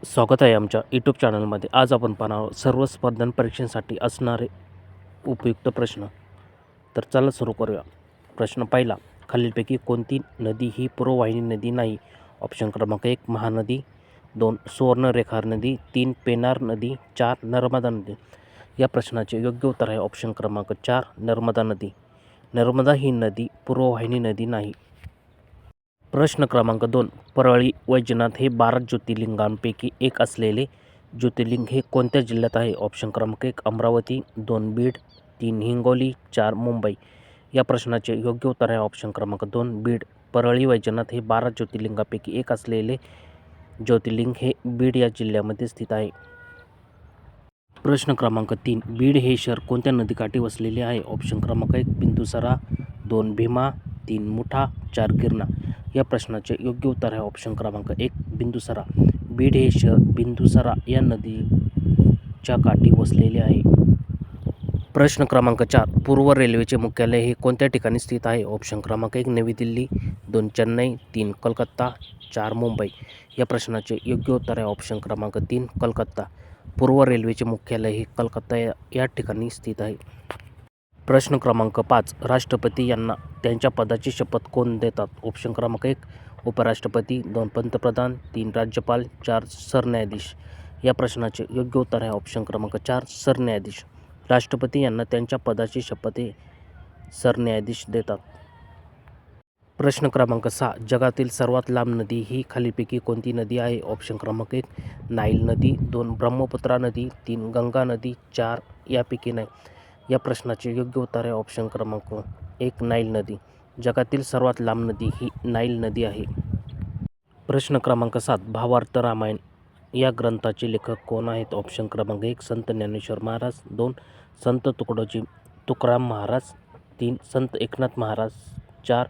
स्वागत आहे आमच्या यूट्यूब चॅनलमध्ये. आज आपण पाहणार आहोत सर्व स्पर्धा परीक्षांसाठी असणारे उपयुक्त प्रश्न. तर चला सुरू करूया. प्रश्न पहिला, खालीलपैकी कोणती नदी ही पूर्ववाहिनी नदी नाही? ऑप्शन क्रमांक 1 महानदी, 2 सुवर्णरेखा नदी, 3 पेनार नदी, 4 नर्मदा नदी. या प्रश्नाचे योग्य उत्तर आहे ऑप्शन क्रमांक 4 नर्मदा नदी. नर्मदा ही नदी पूर्ववाहिनी नदी नाही. प्रश्न क्रमांक 2, परळी वैजनाथ हे 12 ज्योतिर्लिंगांपैकी एक असलेले ज्योतिर्लिंग हे कोणत्या जिल्ह्यात आहे? ऑप्शन क्रमांक 1 अमरावती, 2 बीड, 3 हिंगोली, 4 मुंबई. या प्रश्नाचे योग्य उत्तर आहे ऑप्शन क्रमांक 2 बीड. परळी वैजनाथ हे 12 ज्योतिर्लिंगांपैकी एक असलेले ज्योतिर्लिंग हे बीड या जिल्ह्यामध्ये स्थित आहे. प्रश्न क्रमांक 3, बीड हे शहर कोणत्या नदीकाठी वसलेले आहे? ऑप्शन क्रमांक 1 बिंदुसरा, 2 भीमा, 3 मुठा, 4 गिरणा. या प्रश्नाचे योग्य उत्तर आहे ऑप्शन क्रमांक 1 बिंदुसरा. बीड हे शहर बिंदुसरा या नदीच्या काठी वसलेले आहे. प्रश्न क्रमांक 4, पूर्व रेल्वेचे मुख्यालय हे कोणत्या ठिकाणी स्थित आहे? ऑप्शन क्रमांक 1 नवी दिल्ली, 2 चेन्नई, 3 कोलकाता, 4 मुंबई. या प्रश्नाचे योग्य उत्तर आहे ऑप्शन क्रमांक 3 कोलकाता. पूर्व रेल्वेचे मुख्यालय हे कोलकाता या ठिकाणी स्थित आहे. प्रश्न क्रमांक 5, राष्ट्रपती यांना त्यांच्या पदाची शपथ कोण देतात? ऑप्शन क्रमांक 1 उपराष्ट्रपती, 2 पंतप्रधान, 3 राज्यपाल, 4 सरन्यायाधीश. या प्रश्नाचे योग्य उत्तर आहे ऑप्शन क्रमांक 4 सरन्यायाधीश. राष्ट्रपती यांना त्यांच्या पदाची शपथ हे सरन्यायाधीश देतात. प्रश्न क्रमांक 6, जगातील सर्वात लांब नदी ही खालीलपैकी कोणती नदी आहे? ऑप्शन क्रमांक 1 नाईल नदी, 2 ब्रह्मपुत्रा नदी, 3 गंगा नदी, 4 यापैकी नाही. या प्रश्नाचे योग्य उत्तर आहे ऑप्शन क्रमांक 1 नाईल नदी. जगातील सर्वात लांब नदी ही नाईल नदी आहे. प्रश्न क्रमांक 7, भावार्थ रामायण या ग्रंथाचे लेखक कोण आहेत? ऑप्शन क्रमांक 1 संत ज्ञानेश्वर महाराज, 2 संत तुकाराम महाराज, 3 संत एकनाथ महाराज, 4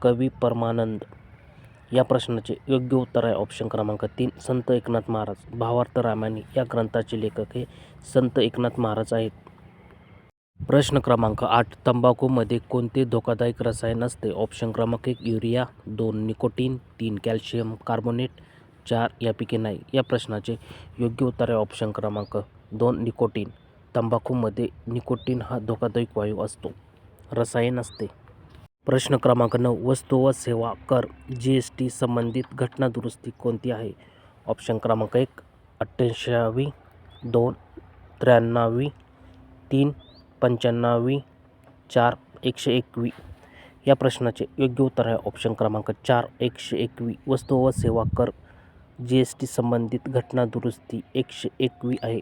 कवी परमानंद. या प्रश्नाचे योग्य उत्तर आहे ऑप्शन क्रमांक 3 संत एकनाथ महाराज. भावार्थ रामायण या ग्रंथाचे लेखक हे संत एकनाथ महाराज आहेत. प्रश्न क्रमांक 8, तंबाखूमध्ये कोणते धोकादायक रसायन असते? ऑप्शन क्रमांक 1 युरिया, 2 निकोटीन, 3 कॅल्शियम कार्बोनेट, 4 यापैकी नाही. या प्रश्नाचे योग्य उत्तर आहे ऑप्शन क्रमांक 2 निकोटीन. तंबाखूमध्ये निकोटीन हा धोकादायक वायू असतो, रसायन असते. प्रश्न क्रमांक 9, वस्तू व सेवा कर GST संबंधित घटना दुरुस्ती कोणती आहे? ऑप्शन क्रमांक 1 88वी, 2 93वी, 3 95वी, 4 101वी. या प्रश्नाचे योग्य उत्तर आहे ऑप्शन क्रमांक 4 101वी. वस्तू व सेवा कर GST संबंधित घटना दुरुस्ती 101वी आहे.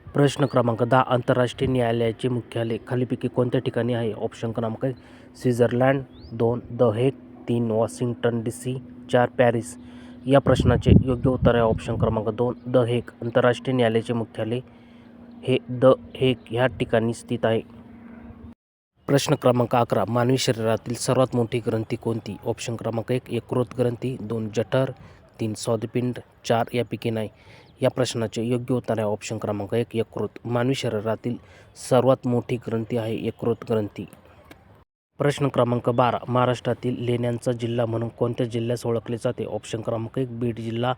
प्रश्न क्रमांक 10, आंतरराष्ट्रीय न्यायालयाचे मुख्यालय खालीलपैकी कोणत्या ठिकाणी आहे? ऑप्शन क्रमांक 1 Switzerland, 2 the Hague, 3 Washington DC, 4 Paris. या प्रश्नाचे योग्य उत्तर आहे ऑप्शन क्रमांक 2 द हेग. आंतरराष्ट्रीय न्यायालयाचे मुख्यालय हे द हेग ह्या ठिकाणी स्थित आहे. प्रश्न क्रमांक 11, मानवी शरीरातील सर्वात मोठी ग्रंथी कोणती? ऑप्शन क्रमांक 1 यकृत ग्रंथी, 2 जठर, 3 स्वादुपिंड, 4 यापैकी नाही. या प्रश्नाचे योग्य उत्तर आहे ऑप्शन क्रमांक 1 यकृत. मानवी शरीरातील सर्वात मोठी ग्रंथी आहे यकृत ग्रंथी. प्रश्न क्रमांक 12, महाराष्ट्रातील लेण्यांचा जिल्हा म्हणून कोणत्या जिल्ह्यास ओळखले जाते? ऑप्शन क्रमांक 1 बीड जिल्हा,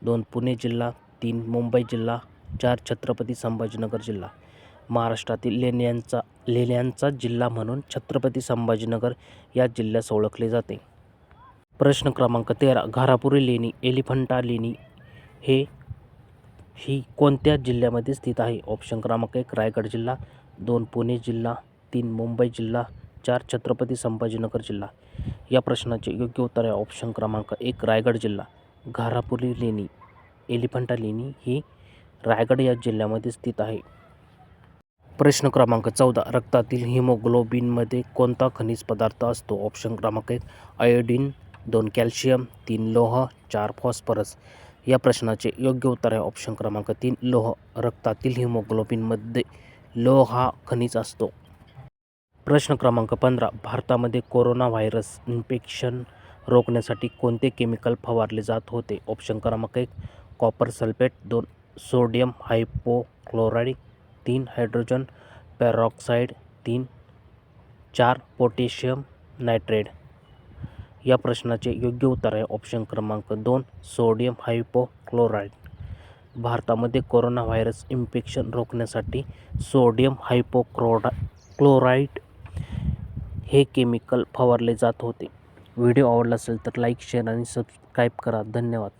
2 पुणे जिल्हा, 3 मुंबई जिल्हा, 4 छत्रपती संभाजीनगर जिल्हा. महाराष्ट्रातील लेण्यांचा जिल्हा म्हणून छत्रपती संभाजीनगर या जिल्ह्यास ओळखले जाते. प्रश्न क्रमांक 13, घारापुरी लेणी एलिफंटा लेणी ही कोणत्या जिल्ह्यामध्ये स्थित आहे? ऑप्शन क्रमांक 1 रायगड जिल्हा, 2 पुणे जिल्हा, 3 मुंबई जिल्हा, 4 छत्रपती संभाजीनगर जिल्हा. या प्रश्नाचे योग्य उत्तर आहे ऑप्शन क्रमांक 1 रायगड जिल्हा. घारापुरी लेणी एलिफंटा लेणी ही रायगड या जिल्ह्यामध्ये स्थित आहे. प्रश्न क्रमांक 14, रक्तातील हिमोग्लोबिनमध्ये कोणता खनिज पदार्थ असतो? ऑप्शन क्रमांक 1 आयोडीन, 2 कॅल्शियम, 3 लोह, 4 फॉस्फरस. या प्रश्नाचे योग्य उत्तर आहे ऑप्शन क्रमांक 3 लोह. रक्तातील हिमोग्लोबिनमध्ये लोह हा खनिज असतो. प्रश्न क्रमांक 15, भारतामध्ये कोरोना व्हायरस इन्फेक्शन रोखण्यासाठी कोणते केमिकल फवारले जात होते? ऑप्शन क्रमांक 1 copper sulphate, 2 sodium hypochlorite, 3 hydrogen peroxide, 4 potassium nitrate. या प्रश्नाचे योग्य उत्तर आहे ऑप्शन क्रमांक 2 सोडियम हायपोक्लोराईड. भारतामध्ये कोरोना व्हायरस इन्फेक्शन रोखण्यासाठी सोडियम हायपोक्लोराईड हे केमिकल फवारले जात होते. व्हिडिओ आवडला असेल तर लाईक, शेअर आणि सबस्क्राईब करा. धन्यवाद.